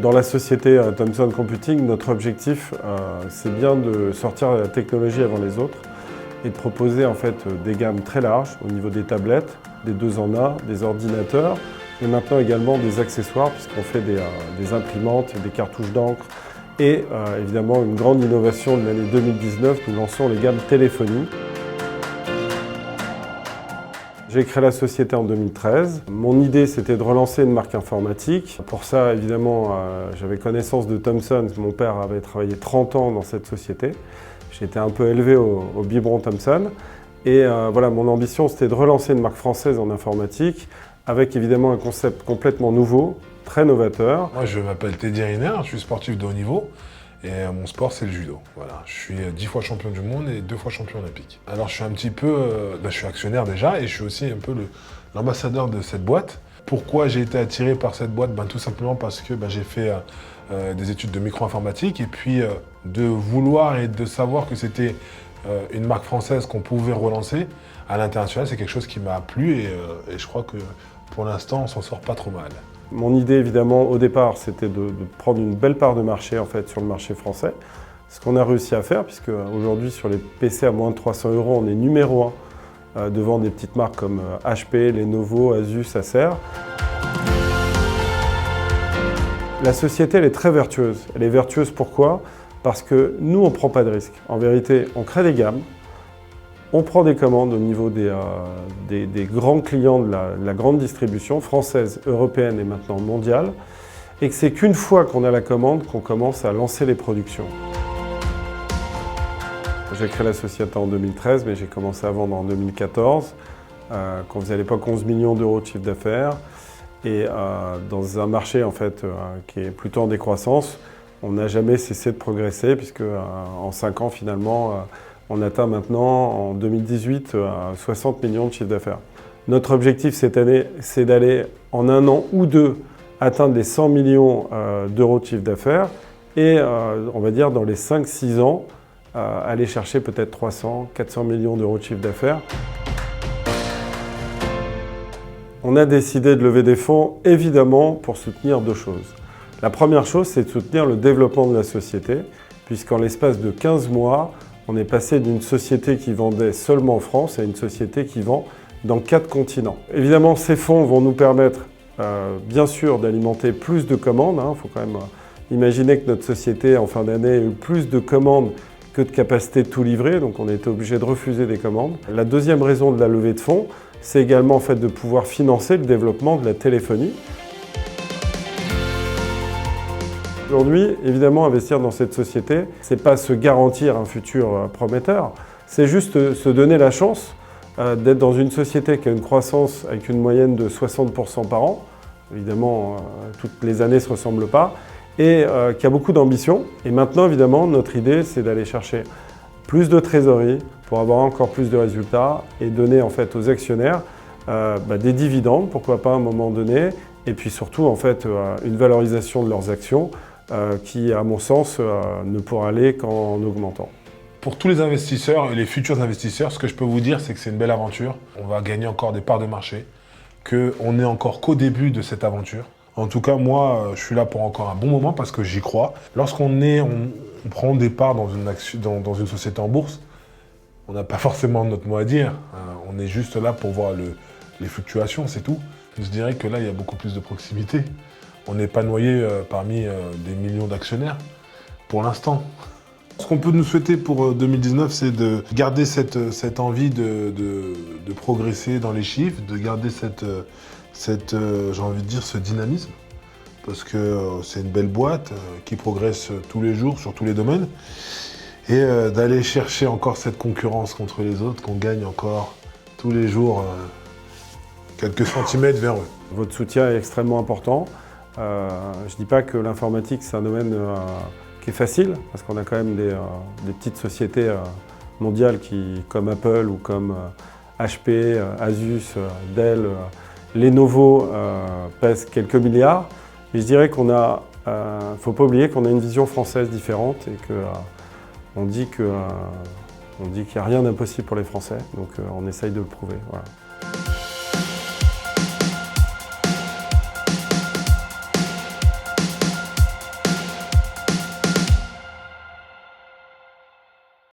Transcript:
Dans la société Thomson Computing, notre objectif, c'est bien de sortir la technologie avant les autres et de proposer en fait des gammes très larges au niveau des tablettes, des 2 en 1, des ordinateurs et maintenant également des accessoires puisqu'on fait des imprimantes, des cartouches d'encre et évidemment une grande innovation de l'année 2019, nous lançons les gammes téléphonie. J'ai créé la société en 2013. Mon idée, c'était de relancer une marque informatique. Pour ça, évidemment, j'avais connaissance de Thomson. Mon père avait travaillé 30 ans dans cette société. J'ai été un peu élevé au biberon Thomson. Et voilà, mon ambition, c'était de relancer une marque française en informatique avec évidemment un concept complètement nouveau, très novateur. Moi, je m'appelle Teddy Riner, je suis sportif de haut niveau. Et mon sport, c'est le judo. Voilà. Je suis 10 fois champion du monde et 2 fois champion olympique. Alors, je suis un petit peu... je suis actionnaire déjà et je suis aussi un peu l'ambassadeur de cette boîte. Pourquoi j'ai été attiré par cette boîte? Tout simplement parce que j'ai fait des études de micro-informatique et puis de vouloir et de savoir que c'était une marque française qu'on pouvait relancer à l'international, c'est quelque chose qui m'a plu et je crois que pour l'instant, on s'en sort pas trop mal. Mon idée, évidemment, au départ, c'était de prendre une belle part de marché en fait, sur le marché français. Ce qu'on a réussi à faire, puisque aujourd'hui, sur les PC à moins de 300 €, on est numéro 1 devant des petites marques comme HP, Lenovo, Asus, Acer. La société, elle est très vertueuse. Elle est vertueuse pourquoi? Parce que nous, on ne prend pas de risques. En vérité, on crée des gammes, on prend des commandes au niveau des grands clients de la grande distribution, française, européenne et maintenant mondiale, et que c'est qu'une fois qu'on a la commande qu'on commence à lancer les productions. J'ai créé la société en 2013, mais j'ai commencé à vendre en 2014, qu'on faisait à l'époque 11 millions d'euros de chiffre d'affaires, et dans un marché en fait, qui est plutôt en décroissance, on n'a jamais cessé de progresser, puisque en 5 ans finalement, on atteint maintenant, en 2018, 60 millions de chiffre d'affaires. Notre objectif cette année, c'est d'aller en 1 an ou 2 atteindre les 100 millions d'euros de chiffre d'affaires et on va dire dans les 5-6 ans, aller chercher peut-être 300-400 millions d'euros de chiffre d'affaires. On a décidé de lever des fonds, évidemment, pour soutenir 2 choses. La première chose, c'est de soutenir le développement de la société, puisqu'en l'espace de 15 mois, on est passé d'une société qui vendait seulement en France à une société qui vend dans 4 continents. Évidemment, ces fonds vont nous permettre, bien sûr, d'alimenter plus de commandes. Il faut quand même imaginer que notre société, en fin d'année, a eu plus de commandes que de capacité de tout livrer, donc on a été obligé de refuser des commandes. La deuxième raison de la levée de fonds, c'est également en fait, de pouvoir financer le développement de la téléphonie. Aujourd'hui, évidemment, investir dans cette société, ce n'est pas se garantir un futur prometteur, c'est juste se donner la chance d'être dans une société qui a une croissance avec une moyenne de 60% par an. Évidemment, toutes les années ne se ressemblent pas, et qui a beaucoup d'ambition. Et maintenant, évidemment, notre idée, c'est d'aller chercher plus de trésorerie pour avoir encore plus de résultats et donner en fait, aux actionnaires des dividendes, pourquoi pas à un moment donné, et puis surtout en fait, une valorisation de leurs actions qui, à mon sens, ne pourra aller qu'en augmentant. Pour tous les investisseurs et les futurs investisseurs, ce que je peux vous dire, c'est que c'est une belle aventure. On va gagner encore des parts de marché, qu'on n'est encore qu'au début de cette aventure. En tout cas, moi, je suis là pour encore un bon moment parce que j'y crois. Lorsqu'on prend des parts dans une société en bourse, on n'a pas forcément notre mot à dire. On est juste là pour voir les fluctuations, c'est tout. Je dirais que là, il y a beaucoup plus de proximité. On n'est pas noyé parmi des millions d'actionnaires, pour l'instant. Ce qu'on peut nous souhaiter pour 2019, c'est de garder cette envie de progresser dans les chiffres, de garder j'ai envie de dire, ce dynamisme, parce que c'est une belle boîte qui progresse tous les jours sur tous les domaines, et d'aller chercher encore cette concurrence contre les autres, qu'on gagne encore tous les jours quelques centimètres vers eux. Votre soutien est extrêmement important. Je ne dis pas que l'informatique, c'est un domaine qui est facile, parce qu'on a quand même des petites sociétés mondiales comme Apple ou comme HP, Asus, Dell, Lenovo pèsent quelques milliards. Mais je dirais qu'il ne faut pas oublier qu'on a une vision française différente et qu'on dit qu'il n'y a rien d'impossible pour les Français. Donc on essaye de le prouver. Voilà.